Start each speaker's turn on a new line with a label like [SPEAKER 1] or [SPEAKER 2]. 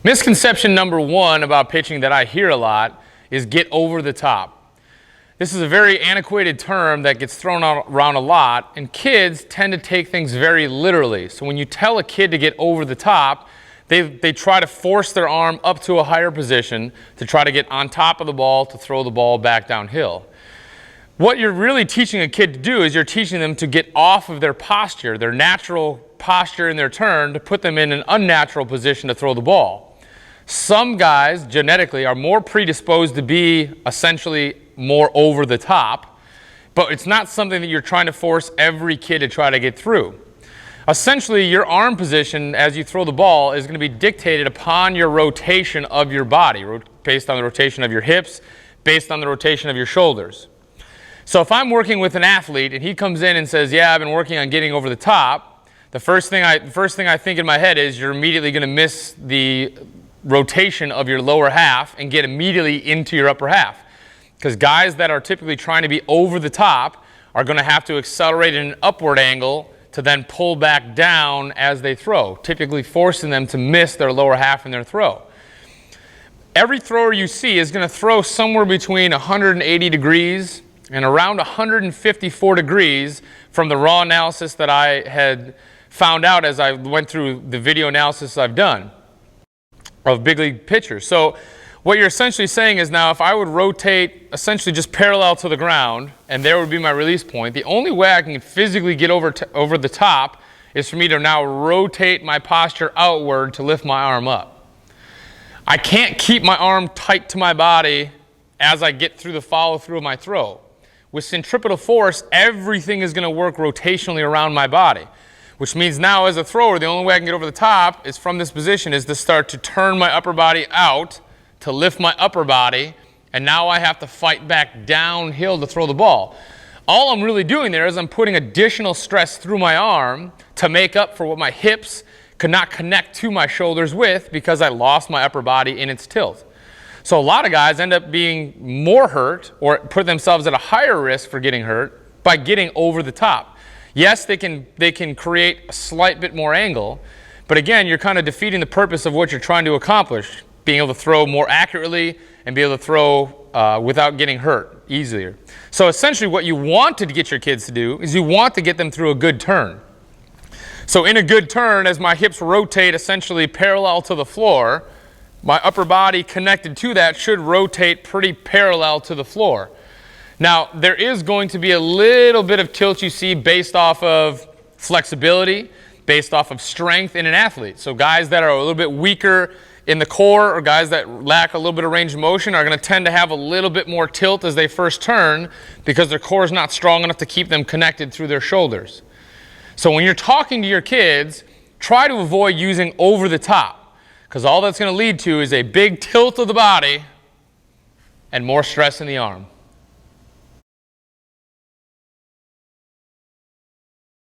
[SPEAKER 1] Misconception number one about pitching that I hear a lot is get over the top. This is a very antiquated term that gets thrown around a lot, and kids tend to take things very literally. So when you tell a kid to get over the top, they try to force their arm up to a higher position to try to get on top of the ball to throw the ball back downhill. What you're really teaching a kid to do is you're teaching them to get off of their posture, their natural posture in their turn, to put them in an unnatural position to throw the ball. Some guys genetically are more predisposed to be essentially more over the top, but it's not something that you're trying to force every kid to try to get through. Essentially, your arm position as you throw the ball is going to be dictated upon your rotation of your body, based on the rotation of your hips, based on the rotation of your shoulders. So if I'm working with an athlete and he comes in and says, yeah, I've been working on getting over the top, the first thing I think in my head is you're immediately going to miss the rotation of your lower half and get immediately into your upper half. Because guys that are typically trying to be over the top are going to have to accelerate in an upward angle to then pull back down as they throw, typically forcing them to miss their lower half in their throw. Every thrower you see is going to throw somewhere between 180 degrees and around 154 degrees from the raw analysis that I had found out as I went through the video analysis I've done of big league pitchers. So what you're essentially saying is now if I would rotate essentially just parallel to the ground and there would be my release point, the only way I can physically get over the top is for me to now rotate my posture outward to lift my arm up. I can't keep my arm tight to my body as I get through the follow through of my throw. With centripetal force, everything is going to work rotationally around my body. Which means now as a thrower, the only way I can get over the top is from this position is to start to turn my upper body out to lift my upper body, and now I have to fight back downhill to throw the ball. All I'm really doing there is I'm putting additional stress through my arm to make up for what my hips could not connect to my shoulders with because I lost my upper body in its tilt. So a lot of guys end up being more hurt or put themselves at a higher risk for getting hurt by getting over the top. Yes, they can create a slight bit more angle, but again, you're kind of defeating the purpose of what you're trying to accomplish, being able to throw more accurately and be able to throw without getting hurt easier. So essentially what you want to get your kids to do is you want to get them through a good turn. So in a good turn, as my hips rotate essentially parallel to the floor, my upper body connected to that should rotate pretty parallel to the floor. Now, there is going to be a little bit of tilt you see based off of flexibility, based off of strength in an athlete. So guys that are a little bit weaker in the core or guys that lack a little bit of range of motion are going to tend to have a little bit more tilt as they first turn because their core is not strong enough to keep them connected through their shoulders. So when you're talking to your kids, try to avoid using over the top because all that's going to lead to is a big tilt of the body and more stress in the arm.